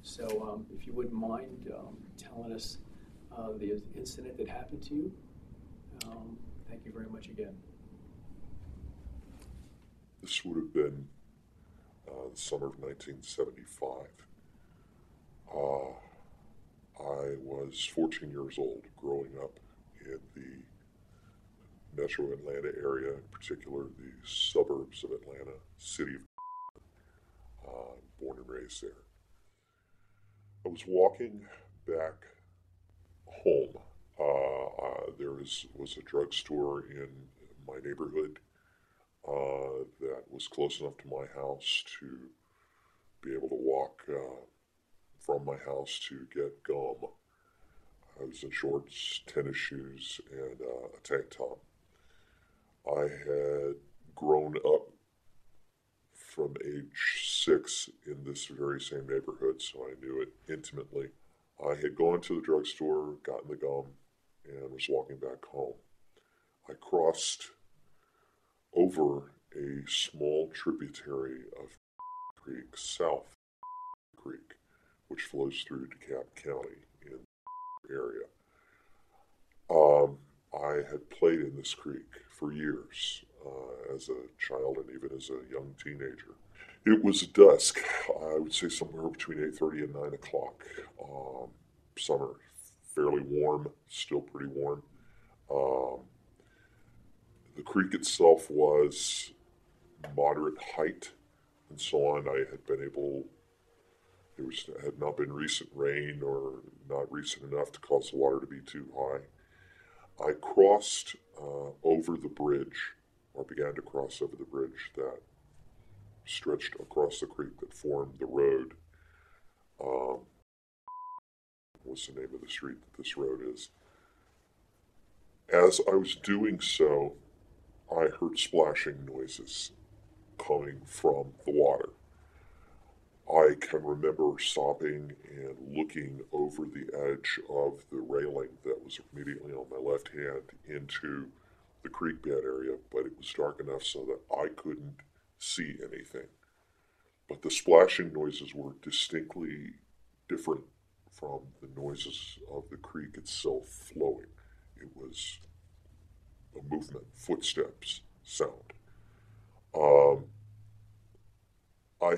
So if you wouldn't mind telling us the incident that happened to you, thank you very much again. This would have been the summer of 1975. I was 14 years old, growing up in the metro Atlanta area, in particular the suburbs of Atlanta, city of born and raised there. I was walking back home. There was a drugstore in my neighborhood that was close enough to my house to be able to walk from my house to get gum. I was in shorts, tennis shoes, and a tank top. I had grown up from age 6 in this very same neighborhood, so I knew it intimately. I had gone to the drugstore, gotten the gum, and was walking back home. I crossed over a small tributary of Creek, South Creek, which flows through DeKalb County in the area. I had played in this creek for years as a child and even as a young teenager. It was dusk. I would say somewhere between 8:30 and 9 o'clock. Summer, fairly warm, still pretty warm. The creek itself was moderate height and so on. I had been able, had not been recent rain or not recent enough to cause the water to be too high. I crossed over the bridge, or began to cross over the bridge that stretched across the creek that formed the road. What's the name of the street that this road is? As I was doing so, I heard splashing noises coming from the water. I can remember stopping and looking over the edge of the railing that was immediately on my left hand into the creek bed area, but it was dark enough so that I couldn't see anything. But the splashing noises were distinctly different from the noises of the creek itself flowing. It was a movement, footsteps, sound. I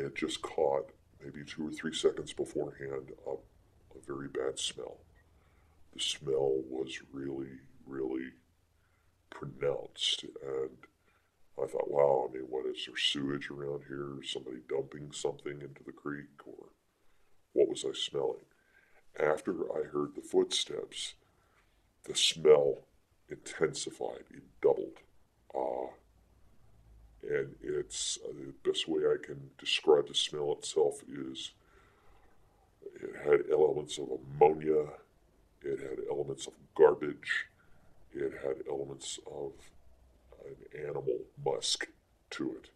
had just caught, maybe 2 or 3 seconds beforehand, a very bad smell. The smell was really, really pronounced, and I thought, wow, I mean, what is there, sewage around here? Somebody dumping something into the creek, or what was I smelling? After I heard the footsteps, the smell intensified, it doubled. And it's the best way I can describe the smell itself is it had elements of ammonia, it had elements of garbage, it had elements of an animal musk to it.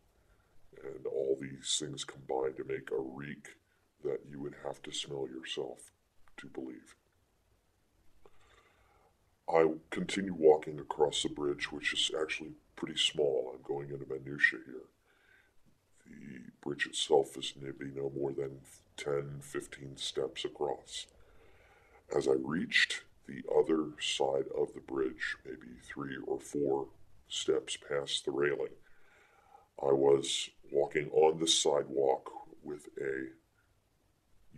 And all these things combined to make a reek that you would have to smell yourself to believe. I continue walking across the bridge, which is actually pretty small. I'm going into minutiae here. The bridge itself is maybe no more than 10, 15 steps across. As I reached the other side of the bridge, maybe 3 or 4 steps past the railing, I was walking on the sidewalk with a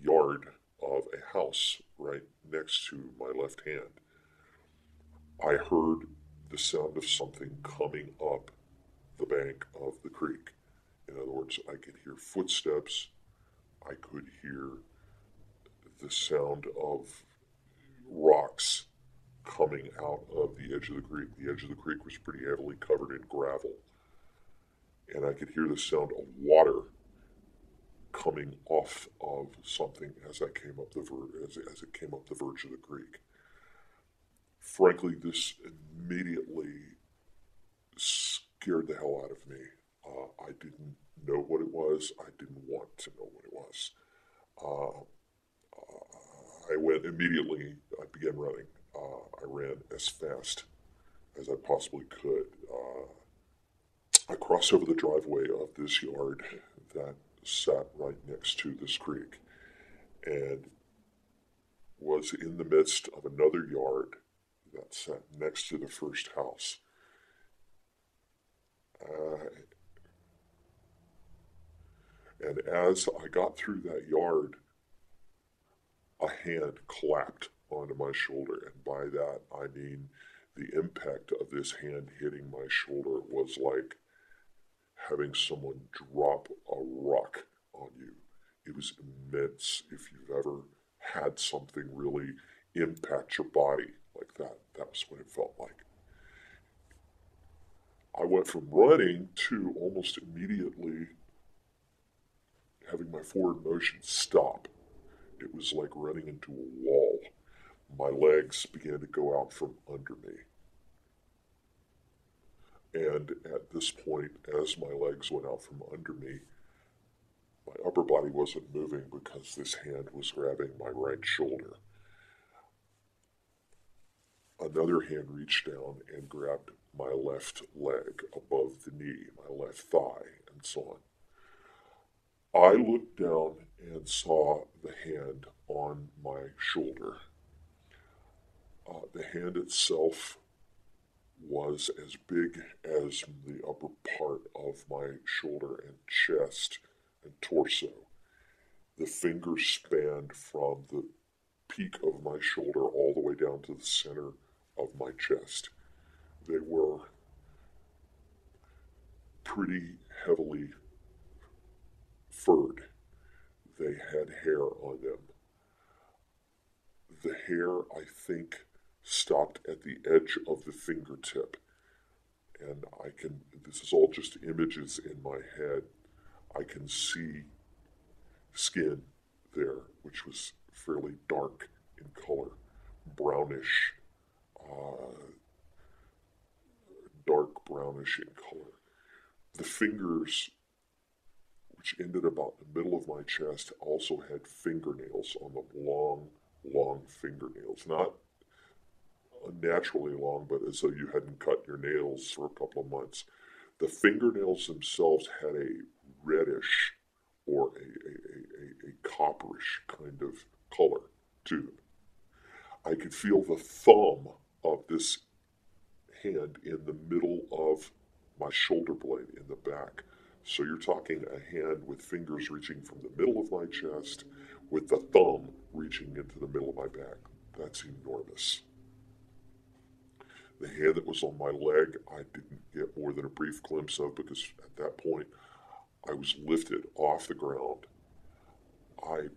yard of a house right next to my left hand. I heard the sound of something coming up the bank of the creek. In other words, I could hear footsteps. I could hear the sound of rocks coming out of the edge of the creek. The edge of the creek was pretty heavily covered in gravel. And I could hear the sound of water coming off of something as I came up as it came up the verge of the creek. Frankly, this immediately scared the hell out of me. I didn't know what it was. I didn't want to know what it was. I went immediately, I began running. I ran as fast as I possibly could. I crossed over the driveway of this yard that sat right next to this creek and was in the midst of another yard that sat next to the first house. And as I got through that yard, a hand clapped onto my shoulder. And by that, I mean the impact of this hand hitting my shoulder was like having someone drop a rock on you. It was immense. If you've ever had something really impact your body like that, that was what it felt like. I went from running to almost immediately having my forward motion stop. It was like running into a wall. My legs began to go out from under me. And at this point, as my legs went out from under me, my upper body wasn't moving because this hand was grabbing my right shoulder. Another hand reached down and grabbed my left leg above the knee, my left thigh, and so on. I looked down and saw the hand on my shoulder. The hand itself was as big as the upper part of my shoulder and chest and torso. The fingers spanned from the peak of my shoulder all the way down to the center of my chest. They were pretty heavily furred. They had hair on them. The hair, I think, stopped at the edge of the fingertip. And this is all just images in my head. I can see skin there, which was fairly dark in color, brownish, dark brownish in color. The fingers, which ended about the middle of my chest, also had fingernails on them, long fingernails. Not unnaturally long, but as though you hadn't cut your nails for a couple of months. The fingernails themselves had a reddish or a copperish kind of color to them. I could feel the thumb of this hand in the middle of my shoulder blade in the back. So you're talking a hand with fingers reaching from the middle of my chest with the thumb reaching into the middle of my back. That's enormous. The hand that was on my leg, I didn't get more than a brief glimpse of because at that point I was lifted off the ground. I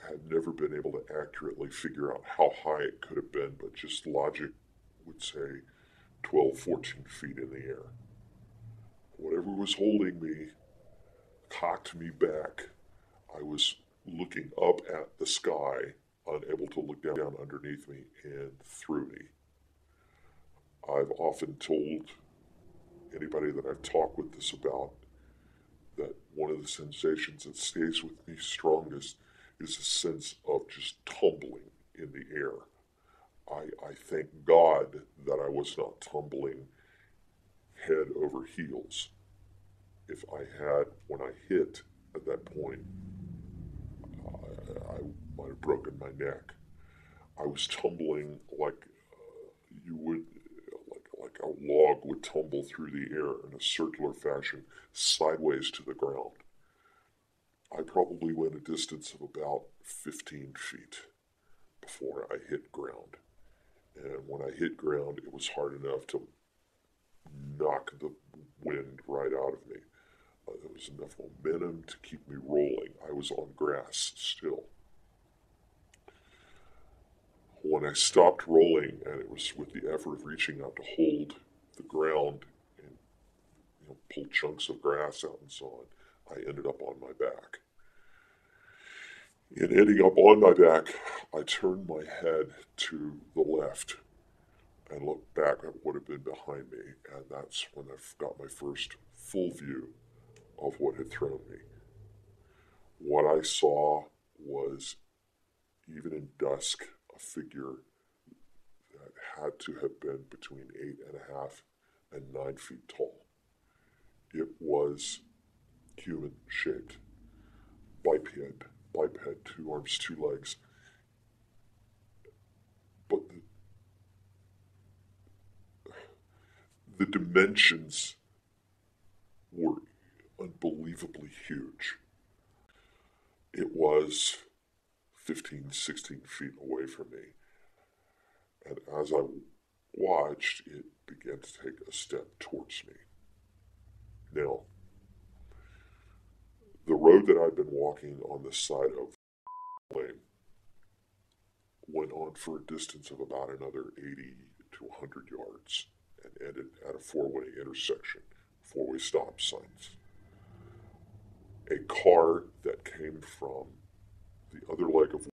had never been able to accurately figure out how high it could have been, but just logic would say 12, 14 feet in the air. Whatever was holding me cocked me back. I was looking up at the sky, unable to look down underneath me and through me. I've often told anybody that I've talked with this about that one of the sensations that stays with me strongest is a sense of just tumbling in the air. I thank God that I was not tumbling head over heels. If I had, when I hit at that point, I might have broken my neck. I was tumbling like you would, like a log would tumble through the air in a circular fashion, sideways to the ground. I probably went a distance of about 15 feet before I hit ground. And when I hit ground, it was hard enough to knock the wind right out of me. There was enough momentum to keep me rolling. I was on grass still. When I stopped rolling, and it was with the effort of reaching out to hold the ground and pull chunks of grass out and so on, I ended up on my back. In ending up on my back, I turned my head to the left and looked back at what had been behind me, and that's when I got my first full view of what had thrown me. What I saw was, even in dusk, a figure that had to have been between 8.5 and 9 feet tall. It was human-shaped, biped, 2 arms, 2 legs. But the dimensions were unbelievably huge. It was 15, 16 feet away from me. And as I watched, it began to take a step towards me. Now, the road that I'd been walking on the side of lane went on for a distance of about another 80 to 100 yards and ended at a 4-way intersection, 4-way stop signs. A car that came from the other leg of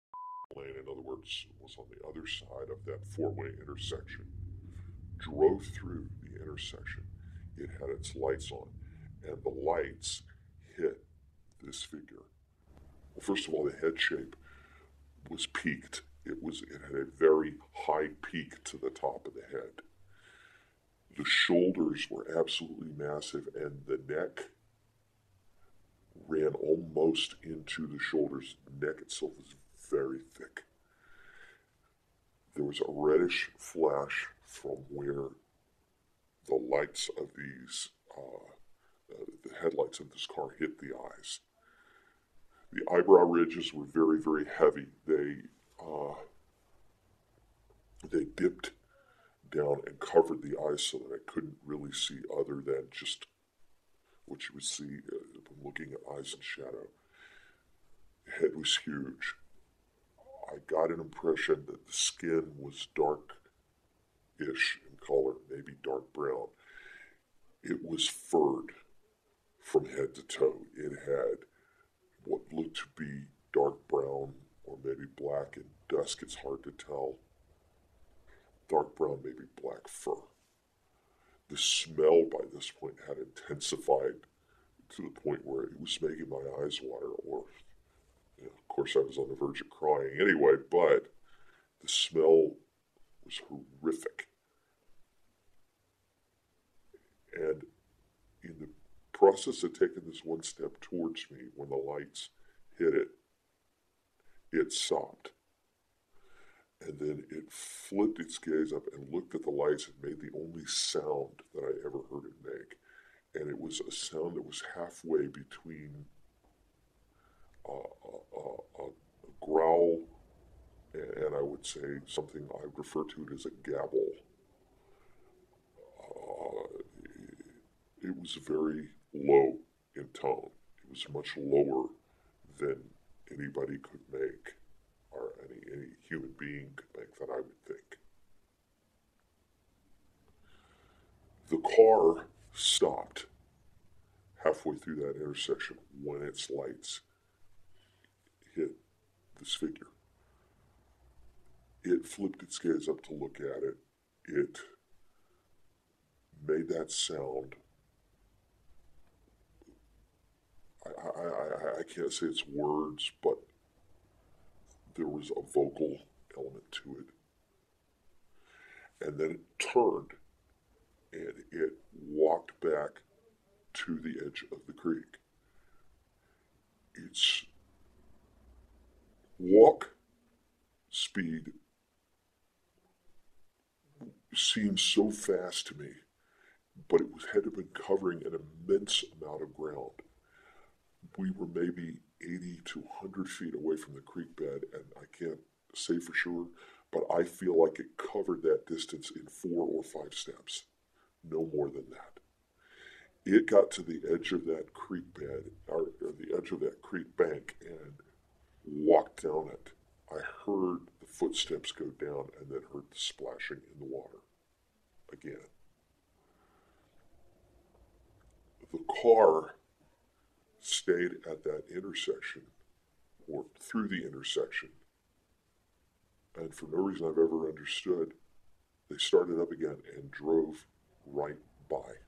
lane, in other words, was on the other side of that 4-way intersection, drove through the intersection. It had its lights on, and the lights hit this figure. Well, first of all, the head shape was peaked. It had a very high peak to the top of the head. The shoulders were absolutely massive, and the neck ran almost into the shoulders. The neck itself was very thick. There was a reddish flash from where the lights of these, the headlights of this car hit the eyes. The eyebrow ridges were very, very heavy. They dipped down and covered the eyes so that I couldn't really see other than just what you would see when looking at eyes in shadow. The head was huge. I got an impression that the skin was dark-ish in color, maybe dark brown. It was furred from head to toe. It had what looked to be dark brown or maybe black. In dusk, it's hard to tell. Dark brown, maybe black fur. The smell by this point had intensified to the point where it was making my eyes water, or, of course, I was on the verge of crying anyway, but the smell was horrific. And in the process of taking this one step towards me, when the lights hit it, it stopped. And then it flipped its gaze up and looked at the lights and made the only sound that I ever heard it make. And it was a sound that was halfway between a growl and I would say something I would refer to it as a gabble. It was very low in tone. It was much lower than anybody could make, or any human being could make, that I would think. The car stopped halfway through that intersection when its lights hit this figure. It flipped its gaze up to look at it. It made that sound. I can't say it's words, but there was a vocal element to it. And then it turned and it walked back to the edge of the creek. Its walk speed seemed so fast to me, but it had to have been covering an immense amount of ground. We were maybe 80 to 100 feet away from the creek bed, and I can't say for sure, but I feel like it covered that distance in 4 or 5 steps, no more than that. It got to the edge of that creek bed, or the edge of that creek bank, and walked down it. I heard the footsteps go down and then heard the splashing in the water again. The car stayed at that intersection, or through the intersection, and for no reason I've ever understood, they started up again and drove right by.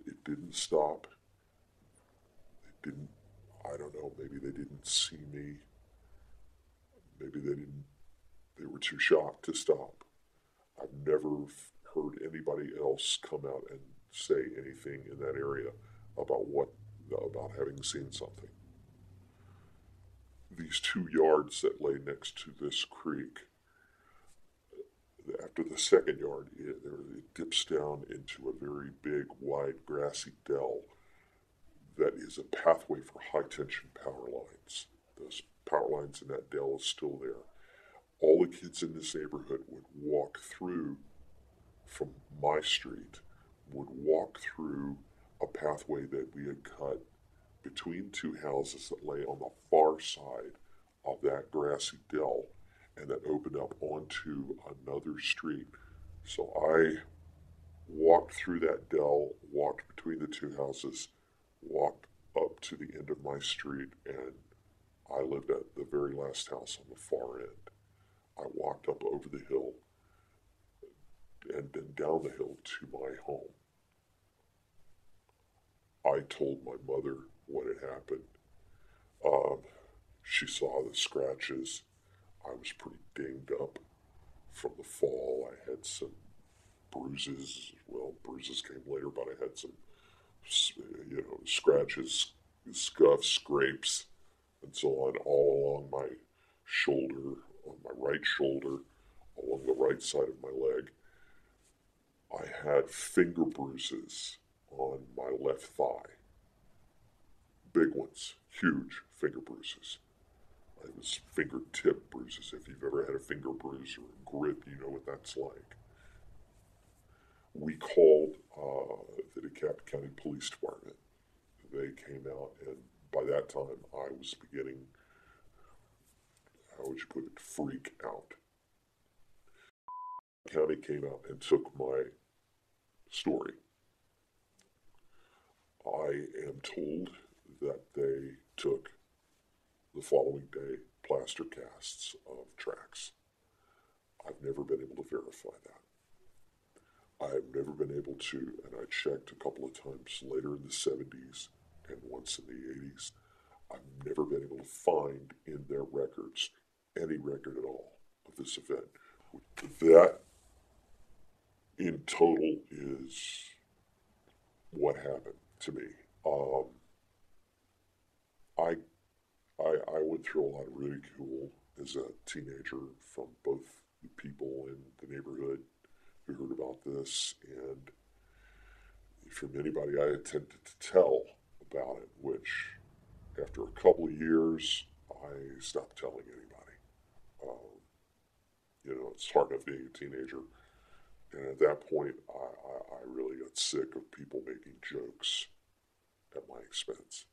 It didn't stop. It didn't, I don't know, maybe they didn't see me. Maybe they were too shocked to stop. I've never heard anybody else come out and say anything in that area about having seen something. These 2 yards that lay next to this creek, after the second yard, it dips down into a very big, wide, grassy dell that is a pathway for high-tension power lines. Those power lines in that dell is still there. All the kids in this neighborhood would walk through from my street, would walk through a pathway that we had cut between 2 houses that lay on the far side of that grassy dell and that opened up onto another street. So I walked through that dell, walked between the 2 houses, walked up to the end of my street, and I lived at the very last house on the far end. I walked up over the hill and then down the hill to my home. I told my mother what had happened. She saw the scratches. I was pretty dinged up from the fall. I had some bruises. Well, bruises came later, but I had some, scratches, scuffs, scrapes, and so on, all along my shoulder, on my right shoulder, along the right side of my leg. I had finger bruises on my left thigh. Big ones, huge finger bruises. It was fingertip bruises. If you've ever had a finger bruise or a grip, you know what that's like. We called the DeKalb County Police Department. They came out, and by that time, I was beginning, how would you put it, freak out. The county came out and took my story. I am told that they took, the following day, plaster casts of tracks. I've never been able to verify that. I've never been able to, and I checked a couple of times later in the 70s and once in the 80s, I've never been able to find in their records any record at all of this event. That, in total, is what happened to me. I went through a lot of ridicule as a teenager from both the people in the neighborhood who heard about this and from anybody I attempted to tell about it, which after a couple of years, I stopped telling anybody. It's hard enough being a teenager. And at that point, I really got sick of people making jokes at my expense.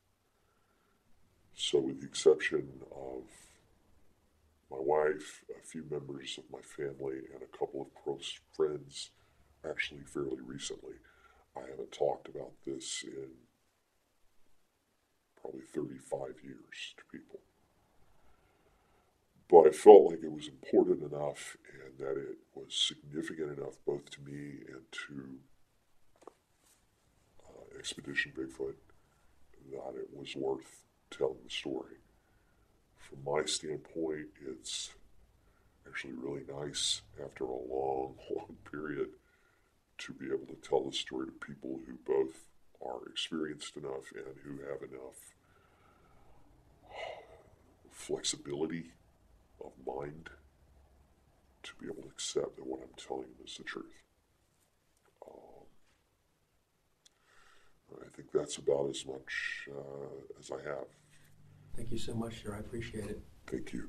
So with the exception of my wife, a few members of my family, and a couple of close friends, actually fairly recently, I haven't talked about this in probably 35 years to people. But I felt like it was important enough and that it was significant enough both to me and to Expedition Bigfoot that it was worth telling the story. From my standpoint, it's actually really nice after a long, long period to be able to tell the story to people who both are experienced enough and who have enough flexibility of mind to be able to accept that what I'm telling them is the truth. I think that's about as much as I have. Thank you so much, sir. I appreciate it. Thank you.